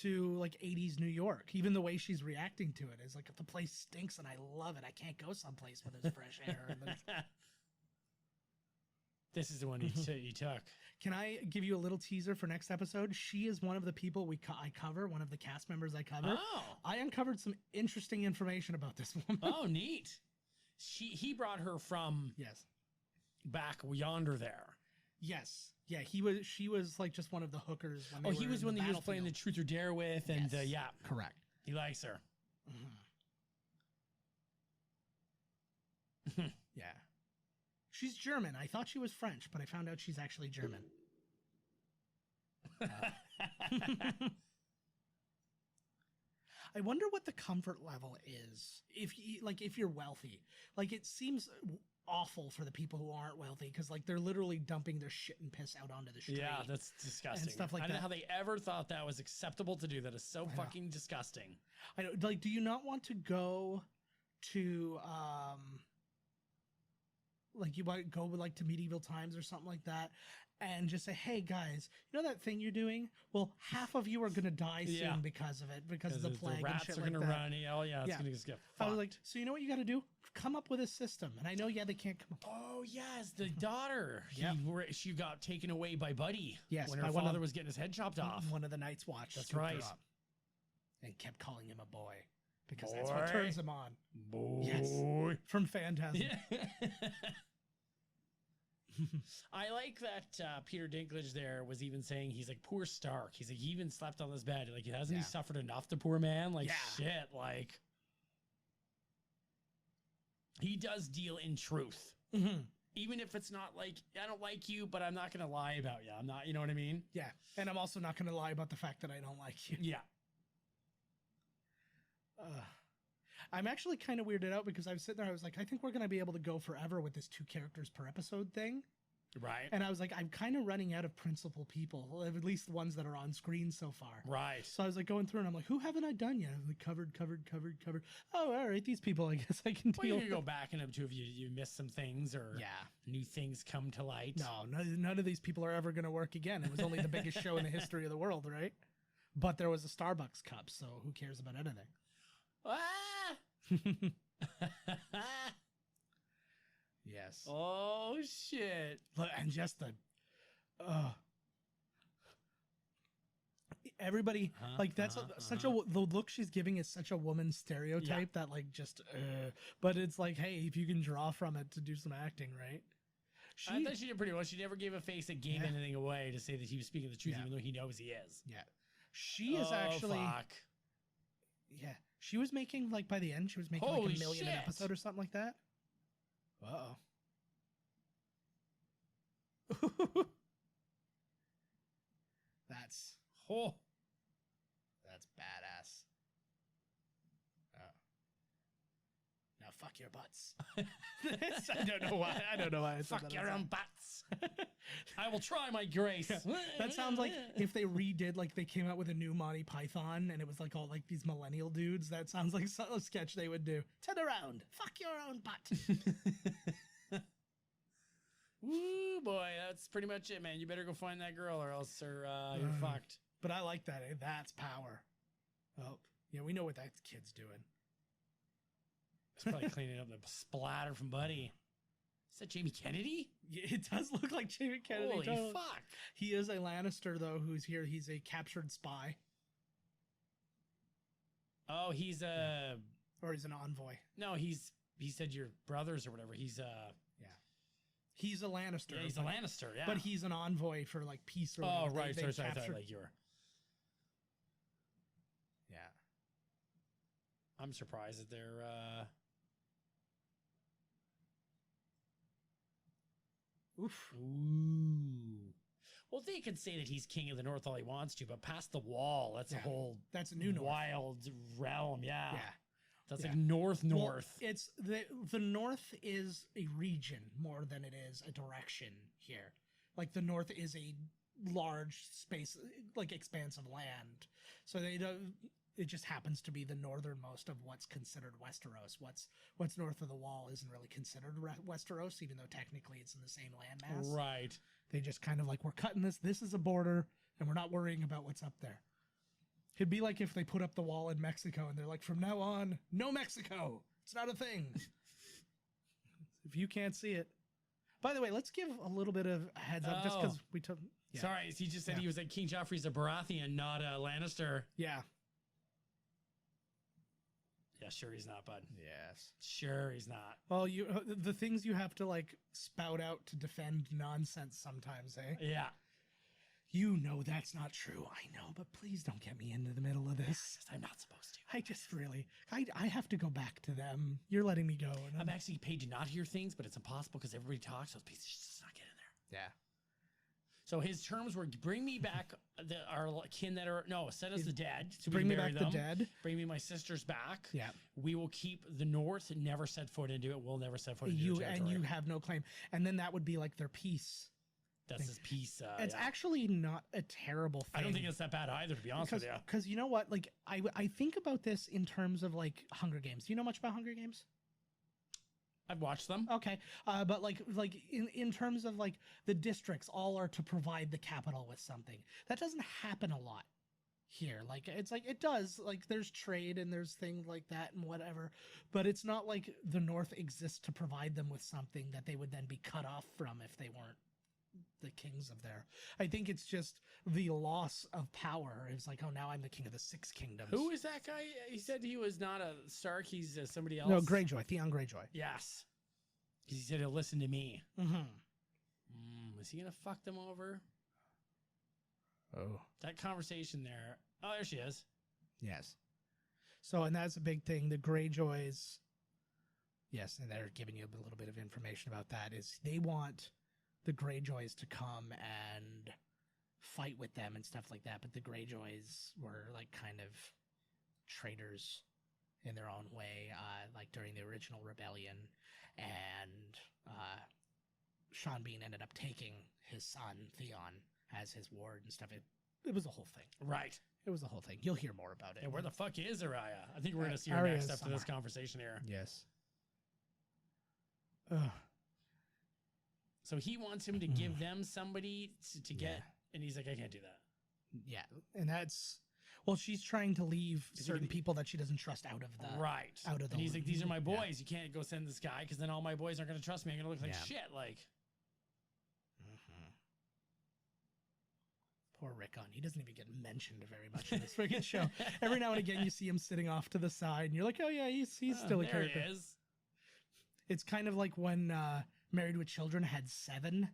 to like 80s New York. Even the way she's reacting to it is like the place stinks and I love it. I can't go someplace where there's fresh air. And this is the one you took. Can I give you a little teaser for next episode? She is one of the people I cover, one of the cast members I cover. Oh. I uncovered some interesting information about this woman. Oh, neat. He brought her from back yonder there. Yes. Yeah, she was like just one of the hookers. When he was when he was playing the Truth or Dare with, and correct. He likes her. Mm-hmm. Yeah. She's German. I thought she was French, but I found out she's actually German. I wonder what the comfort level is if you're wealthy. Like it seems awful for the people who aren't wealthy because like they're literally dumping their shit and piss out onto the street. Yeah, that's disgusting. And stuff like I that. don't know how they ever thought that was acceptable to do. That is so fucking disgusting. I know. Like, do you not want to go to like you might go like to medieval times or something like that and just say, hey guys, you know that thing you're doing? Well, half of you are going to die soon because of it, because of the plague the rats and shit are like gonna that. Run. Oh yeah, it's going to get fucked. I was like, so you know what you got to do? Come up with a system. And I know, they can't come up. Oh yes, the daughter. She got taken away by Buddy. Yes, when her father was getting his head chopped off. One of the Night's Watch. That's right. And kept calling him a boy. Because that's what turns him on. Boy. Yes. From Phantasm. I like that Peter Dinklage there was even saying, he's like, poor Stark. He's like, he even slept on this bed. Like, hasn't he suffered enough, the poor man? Like, shit, like. He does deal in truth. Mm-hmm. Even if it's not like, I don't like you, but I'm not going to lie about you. I'm not, you know what I mean? Yeah. And I'm also not going to lie about the fact that I don't like you. Yeah. I'm actually kind of weirded out because I was sitting there, I was like, I think we're going to be able to go forever with this 2 characters per episode thing. Right. And I was like, I'm kind of running out of principal people, at least the ones that are on screen so far. Right. So I was like going through and I'm like, who haven't I done yet? I'm like, covered. Oh, all right. These people, I guess I can deal with. You can go back and up to if you miss some things or new things come to light. No, none of these people are ever going to work again. It was only the biggest show in the history of the world, right? but there was a Starbucks cup, so who cares about anything? Ah! Yes. Oh shit! Look, and just the, everybody like that's such a the look she's giving is such a woman stereotype that like just, but it's like, hey, if you can draw from it to do some acting, right? I thought she did pretty well. She never gave a face that gave anything away to say that he was speaking the truth, even though he knows he is. Yeah, she is actually. Fuck. Yeah, she was making like by the end, she was making like $1 million an episode or something like that. Uh-oh. That's badass. Now fuck your butts. I don't know why. I said Fuck that. your own butts. I will try my grace. That sounds like if they redid, like they came out with a new Monty Python and it was like all like these millennial dudes. That sounds like a sketch they would do. Turn around. Fuck your own butt. Woo, boy, that's pretty much it, man. You better go find that girl or else you're fucked. But I like that. Eh? That's power. Oh, yeah, we know what that kid's doing. He's probably cleaning up the splatter from Buddy. Is that Jamie Kennedy? Yeah, it does look like Jamie Kennedy. Holy fuck. He is a Lannister, though, who's here. He's a captured spy. Oh, he's a... Or he's an envoy. No, he said your brothers or whatever. He's Yeah. He's a Lannister. Yeah, he's a Lannister, yeah. But he's an envoy for, like, peace or whatever. Oh, right. Sorry, like you were... Yeah. I'm surprised that they're... Oof. Ooh. Well, they could say that he's king of the North all he wants to, but past the wall, that's a whole... That's a new wild realm, yeah. Yeah. That's like north. Well, it's the North is a region more than it is a direction here. Like the North is a large space, like expanse of land. So they don't... It just happens to be the northernmost of what's considered Westeros. What's north of the wall isn't really considered Westeros, even though technically it's in the same landmass. Right. They just kind of like, we're cutting this. This is a border, and we're not worrying about what's up there. It'd be like if they put up the wall in Mexico, and they're like, from now on, no Mexico. It's not a thing. If you can't see it. By the way, let's give a little bit of a heads up, just because we took... Yeah. Sorry, he just said he was like King Joffrey's a Baratheon, not a Lannister. Yeah. Yeah, sure he's not, bud. Yes. Sure he's not. Well, the things you have to like spout out to defend nonsense sometimes, eh? Yeah. You know that's not true. I know, but please don't get me into the middle of this. I'm not supposed to. I just really, I have to go back to them. You're letting me go. And I'm actually paid to not hear things, but it's impossible because everybody talks, so it's just not get in there. Yeah. So his terms were bring me back our kin that are send us the dead. So bring me back the dead. Bring me my sisters back. Yeah. We will keep the North and never set foot into it. We'll never set foot into your territory. And you have no claim. And then that would be like their peace. That's his peace. It's actually not a terrible thing. I don't think it's that bad either, to be honest with you. Because you know what? Like I think about this in terms of like Hunger Games. Do you know much about Hunger Games? I've watched them. Okay. But like in terms of like the districts all are to provide the capital with something. That doesn't happen a lot here. Like it's like it does, like there's trade and there's things like that and whatever, but it's not like the North exists to provide them with something that they would then be cut off from if they weren't the kings of there. I think it's just the loss of power. It's like, oh, now I'm the king of the Six Kingdoms. Who is that guy? He said he was not a Stark. He's somebody else. No, Greyjoy. Theon Greyjoy. Yes. He said he'll listen to me. Mm-hmm. Is he going to fuck them over? Oh. That conversation there. Oh, there she is. Yes. So, and that's a big thing. The Greyjoys, yes, and they're giving you a little bit of information about that, is they want the Greyjoys to come and fight with them and stuff like that. But the Greyjoys were like kind of traitors in their own way, like during the original rebellion. And Sean Bean ended up taking his son, Theon, as his ward and stuff. It was a whole thing. Right. It was a whole thing. You'll hear more about it. Yeah, where the fuck is Arya? I think we're going to see her next after this conversation here. Yes. So he wants him to give them somebody to get, and he's like, I can't do that. Yeah, and that's Well, she's trying to leave certain people that she doesn't trust out of the out of the. And he's like, these are my boys. You can't go send this guy because then all my boys aren't going to trust me. I'm going to look like shit. Like, poor Rickon. He doesn't even get mentioned very much in this freaking show. Every now and again, you see him sitting off to the side, and you're like, oh yeah, he's still a character. He is. It's kind of like when Married with Children had 7,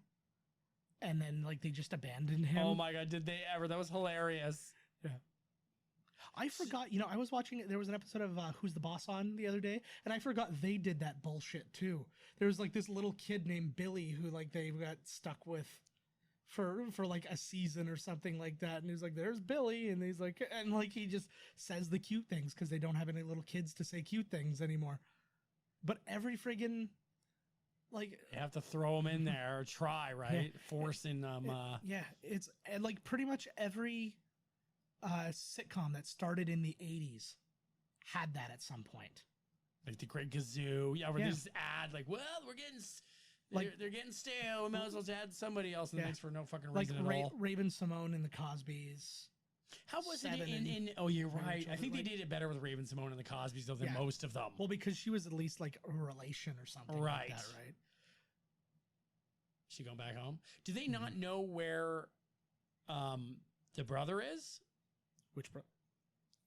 and then like they just abandoned him. Oh my god, did they ever? That was hilarious. Yeah. I forgot, you know, I was watching, there was an episode of Who's the Boss on the other day, and I forgot they did that bullshit too. There was like this little kid named Billy who like they got stuck with for like a season or something like that. And he's like, there's Billy. And he's like, and like he just says the cute things because they don't have any little kids to say cute things anymore. But every friggin' like you have to throw them in there or try, right? Forcing them. It's and like pretty much every sitcom that started in the 80s had that at some point. Like the Great Gazoo. Yeah, where they just add like, well, we're getting like they're getting stale. We might as well add somebody else in the mix for no fucking reason at all. Raven Simone and the Cosbys. How was it in oh, you're right. I think they did it better with Raven Simone and the Cosbys though than most of them. Well, because she was at least like a relation or something like that, right? She going back home? Do they not know where the brother is? Which brother?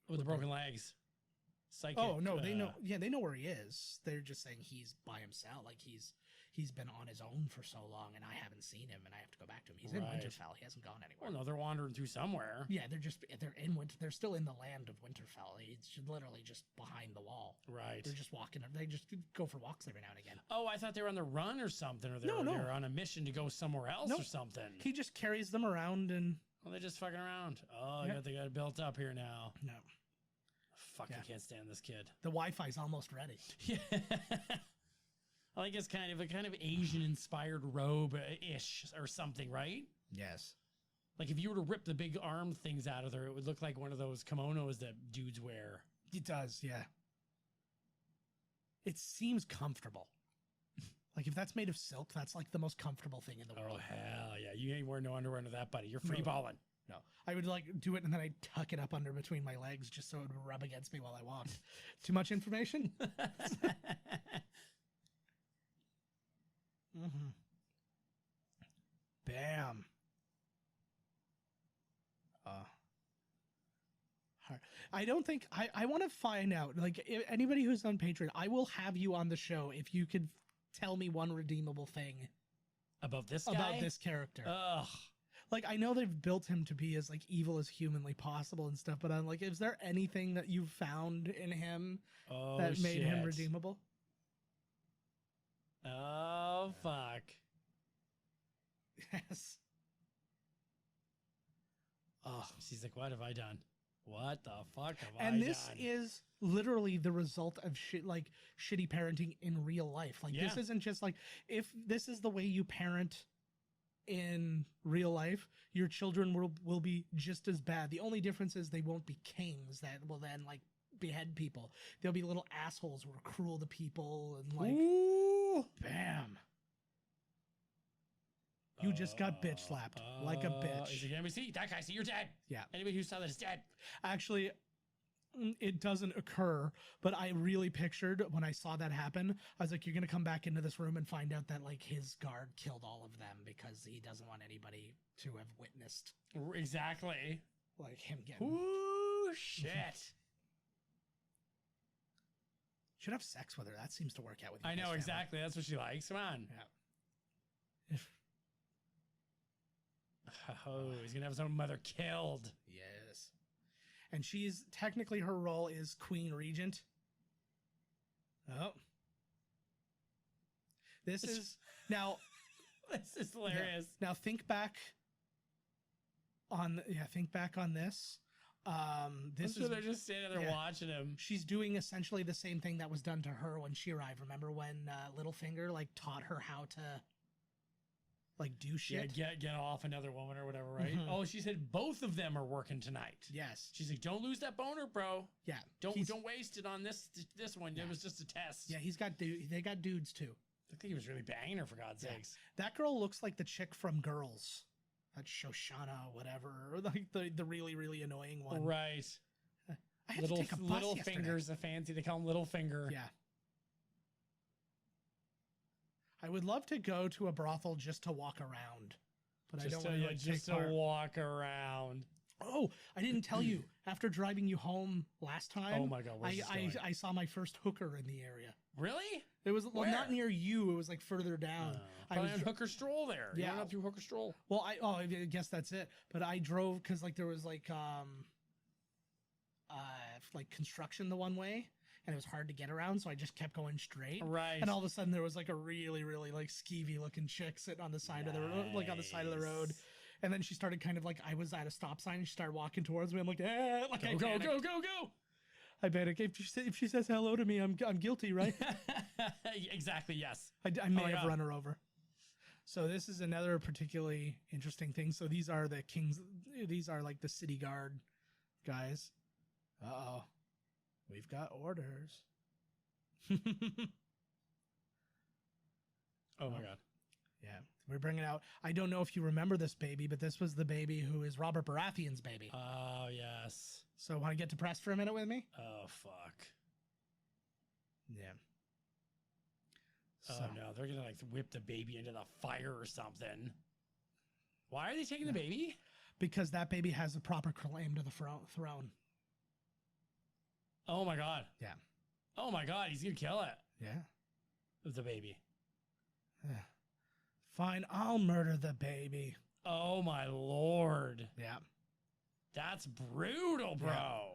With the broken legs. Psychic. Oh no, they know. Yeah, they know where he is. They're just saying he's by himself. Like he's been on his own for so long, and I haven't seen him, and I have to go back to him. He's in Winterfell. He hasn't gone anywhere. Well, no, they're wandering through somewhere. Yeah, they're in Winter. They're still in the land of Winterfell. It's literally just behind the wall. Right. They're just walking. They just go for walks every now and again. Oh, I thought they were on the run or something, or they're on a mission to go somewhere else or something. He just carries them around and. Well, they're just fucking around. Oh, they got it built up here now. No. Fuck, I can't stand this kid. The Wi-Fi's almost ready. Yeah. I think it's kind of Asian-inspired robe-ish or something, right? Yes. Like if you were to rip the big arm things out of there, it would look like one of those kimonos that dudes wear. It does, yeah. It seems comfortable. Like if that's made of silk, that's like the most comfortable thing in the world. Oh, hell yeah. You ain't wearing no underwear under that, buddy. You're free balling. No. I would like do it and then I'd tuck it up under between my legs just so it would rub against me while I walked. Too much information? Bam. I don't think I want to find out, like anybody who's on Patreon, I will have you on the show if you could tell me one redeemable thing about this guy? About this character. Ugh. Like, I know they've built him to be as, like, evil as humanly possible and stuff, but I'm like, is there anything that you've found in him that made him redeemable? Oh, fuck. Yes. Oh, she's like, what have I done? What the fuck have I done? And this is literally the result of shitty parenting in real life. Like, this isn't just like, if this is the way you parent in real life, your children will be just as bad. The only difference is they won't be kings that will then like behead people. They'll be little assholes who are cruel to people and like, ooh, bam. You just got bitch slapped like a bitch. Is it gonna be that guy? See, you're dead. Yeah. Anybody who saw that is dead. Actually, it doesn't occur, but I really pictured when I saw that happen, I was like, you're going to come back into this room and find out that like his guard killed all of them because he doesn't want anybody to have witnessed. Exactly. Like him getting. Ooh, shit. Should have sex with her. That seems to work out with you. I know, exactly. That's what she likes. Come on. Yeah. Oh, he's going to have his own mother killed. Yes. And she's technically, her role is Queen Regent. Oh. This is now. This is hilarious. Yeah. Now think back on this. This is they're just standing there watching him. She's doing essentially the same thing that was done to her when she arrived. Remember when Littlefinger like taught her how to like do shit? Yeah, get off another woman or whatever, right? Mm-hmm. Oh, she said both of them are working tonight. Yes. She's like, don't lose that boner, bro. Yeah. Don't waste it on this one. Yeah. It was just a test. Yeah, they got dudes too. I think he was really banging her for God's sakes. That girl looks like the chick from Girls. that Shoshana, whatever, or like the really, really annoying one. Right. I had to take a bus Little yesterday. Finger's a fancy. They call him Little Finger. Yeah. I would love to go to a brothel just to walk around, but I don't want to just to walk around. Oh, I didn't tell you. After driving you home last time, oh my God, I saw my first hooker in the area. Really? It was not near you. It was like further down. I was on Hooker Stroll there. Yeah, you went up through Hooker Stroll. Well, I guess that's it. But I drove because like there was like construction the one way, and it was hard to get around, so I just kept going straight. Right. And all of a sudden there was like a really, really like skeevy looking chick sitting on the side of the road, like on the side of the road. And then she started kind of like, I was at a stop sign and she started walking towards me. I'm like, go. I panic. If she says hello to me, I'm guilty, right? Exactly. Yes. I may have run her over. So this is another particularly interesting thing. So these are the kings. These are like the city guard guys. Uh-oh. We've got orders. Oh my God. Yeah. We're bringing out, I don't know if you remember this baby, but this was the baby who is Robert Baratheon's baby. Oh, yes. So want to get depressed for a minute with me? Oh, fuck. Yeah. Oh, no. They're going to like whip the baby into the fire or something. Why are they taking the baby? Because that baby has a proper claim to the throne. Oh, my God. Yeah. Oh, my God. He's going to kill it. Yeah. With the baby. Yeah. Fine, I'll murder the baby. Oh, my Lord. Yeah. That's brutal, bro.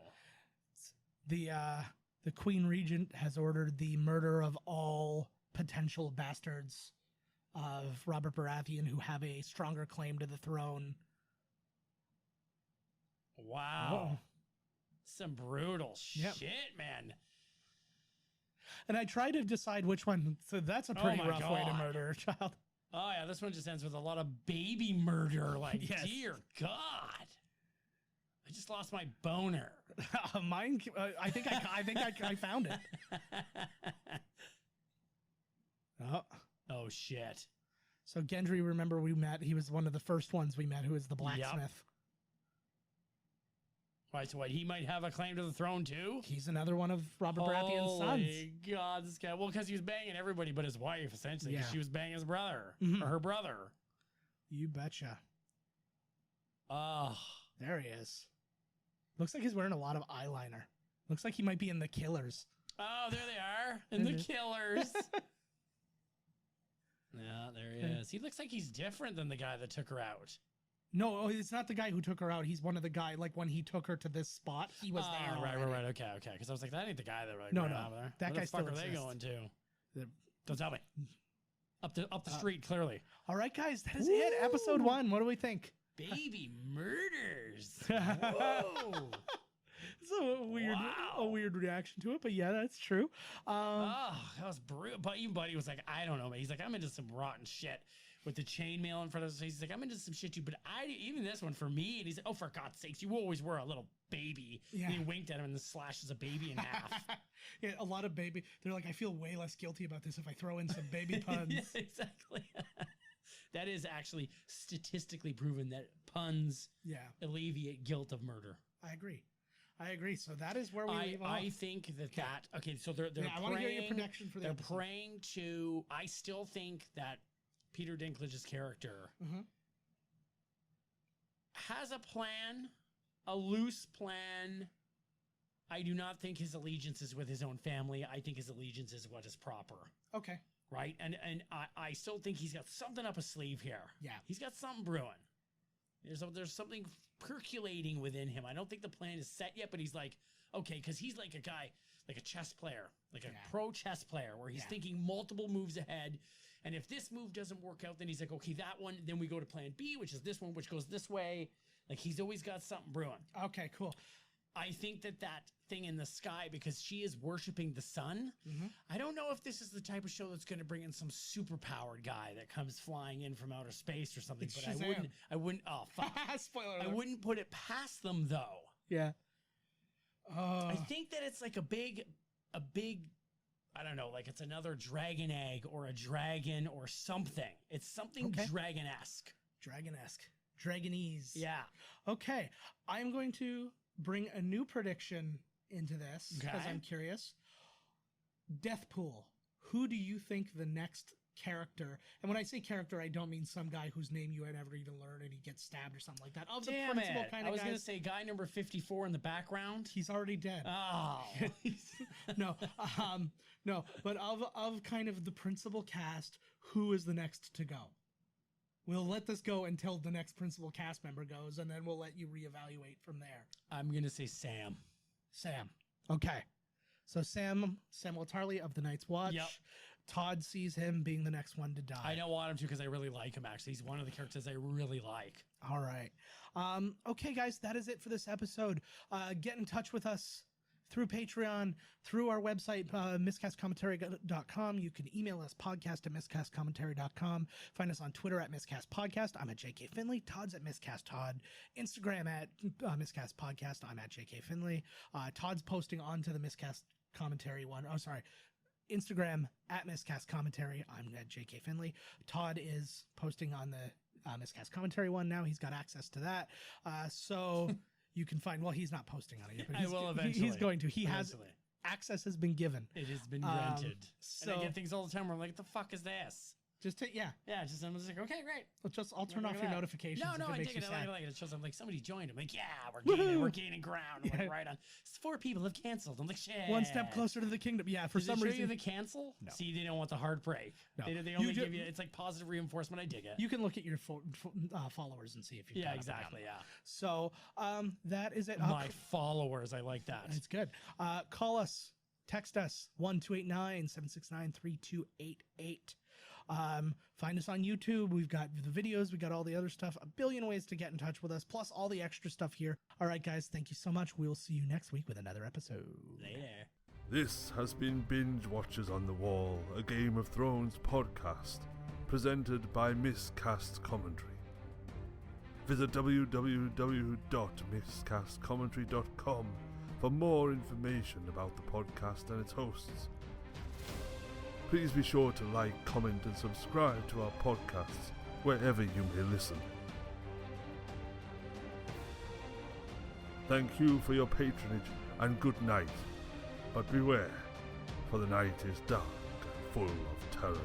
Yeah. The Queen Regent has ordered the murder of all potential bastards of Robert Baratheon who have a stronger claim to the throne. Wow. Oh. Some brutal shit, man. And I try to decide which one. So that's a pretty rough way to murder a child. Oh, yeah. This one just ends with a lot of baby murder. Like, dear God. I just lost my boner. Mine, I think I found it. Oh, shit. So Gendry, remember we met, he was one of the first ones we met, who is the blacksmith. Yep. Right, so what, he might have a claim to the throne too? He's another one of Robert Baratheon's sons. Oh God, this guy. Well, because he was banging everybody but his wife, essentially. Because she was banging his brother. Or her brother. You betcha. Oh. There he is. Looks like he's wearing a lot of eyeliner. Looks like he might be in The Killers. Oh, there they are. In The Killers. Yeah, there he is. He looks like he's different than the guy that took her out. No, it's not the guy who took her out. He's one of the guy, like when he took her to this spot, he was there. Right. Okay. Because I was like, that ain't the guy that ran over there. That guy still exists. Where the fuck are they going to? Don't tell me. Up the street, clearly. All right, guys, that is it. Episode 1. What do we think? Baby murders. Whoa. It's a weird reaction to it, but yeah, that's true. That was brutal. But even Buddy was like, I don't know, man. He's like, I'm into some rotten shit. With the chainmail in front of his face, he's like, I'm into some shit too, but even this one for me. And he's like, oh, for God's sakes, you always were a little baby. Yeah. And he winked at him and then slashes a baby in half. Yeah, a lot of baby. They're like, I feel way less guilty about this if I throw in some baby puns. Yeah, exactly. That is actually statistically proven that puns alleviate guilt of murder. I agree. So that is where we leave off. I think that okay. So they're I want to hear your prediction for the episode. They're praying to. I still think that Peter Dinklage's character has a plan, a loose plan. I do not think his allegiance is with his own family. I think his allegiance is what is proper. Okay. Right? And I still think he's got something up his sleeve here. Yeah. He's got something brewing. There's something percolating within him. I don't think the plan is set yet, but he's like, okay, because he's like a guy, like a chess player, like a pro chess player, where he's thinking multiple moves ahead. And if this move doesn't work out, then he's like, okay, that one, then we go to plan B, which is this one, which goes this way. Like, he's always got something brewing. Okay, cool. I think that thing in the sky, because she is worshiping the sun, I don't know if this is the type of show that's going to bring in some superpowered guy that comes flying in from outer space or something. But I wouldn't, oh, fuck. Spoiler alert. I wouldn't put it past them, though. Yeah. I think that it's like a big, I don't know, like it's another dragon egg or a dragon or something. It's something dragon-esque. Dragon-esque. Dragonese. Yeah. Okay. I'm going to bring a new prediction into this because I'm curious. Death pool. Who do you think the next character, and when I say character, I don't mean some guy whose name you had never even learned and he gets stabbed or something like that. Of the principal kind of guys. I was going to say guy number 54 in the background. He's already dead. Oh. No, but of kind of the principal cast, who is the next to go? We'll let this go until the next principal cast member goes, and then we'll let you reevaluate from there. I'm going to say Sam. Sam. Okay. So Samuel Tarly of the Night's Watch. Yep. Todd sees him being the next one to die. I don't want him to because I really like him, actually. He's one of the characters I really like. All right. Okay, guys, that is it for this episode. Get in touch with us through Patreon, through our website, miscastcommentary.com. You can email us, podcast@miscastcommentary.com. Find us on Twitter @miscastpodcast. I'm at JK Finley. Todd's at miscasttodd. Instagram at miscastpodcast. I'm at JK Finley. Todd's posting onto the miscast commentary one. Oh, sorry. Instagram at miscast commentary. I'm at JK Finley. Todd is posting on the miscast commentary one now. He's got access to that. So you can find, well, he's not posting on it yet, but I will eventually. He's going to. Access has been given. It has been granted. So and I get things all the time where I'm like, what the fuck is this? Just take, yeah. Yeah, I'm just like, okay, great. I'll turn off your notifications. No, if it I makes dig you it. I sad. like it. It shows I'm like, somebody joined. I'm like, yeah, we're gaining ground. I'm like, right on. 4 people have canceled. I'm like, shit. One step closer to the kingdom. Yeah, for Did some they show reason. you the cancel? No. See, they don't want the hard break. No. They only give you, it's like positive reinforcement. I dig it. You can look at your followers and see if you. Yeah, exactly. Yeah. So that is it. My followers, I like that. It's good. Call us, text us 1-289-769-3288. Find us on YouTube. We've got the videos. We got all the other stuff. A billion ways to get in touch with us, plus all the extra stuff here. All right, guys. Thank you so much. We'll see you next week with another episode. Later. This has been Binge Watchers on the Wall, a Game of Thrones podcast, presented by Miscast Commentary. Visit www.miscastcommentary.com for more information about the podcast and its hosts. Please be sure to like, comment, and subscribe to our podcasts wherever you may listen. Thank you for your patronage and good night. But beware, for the night is dark and full of terrors.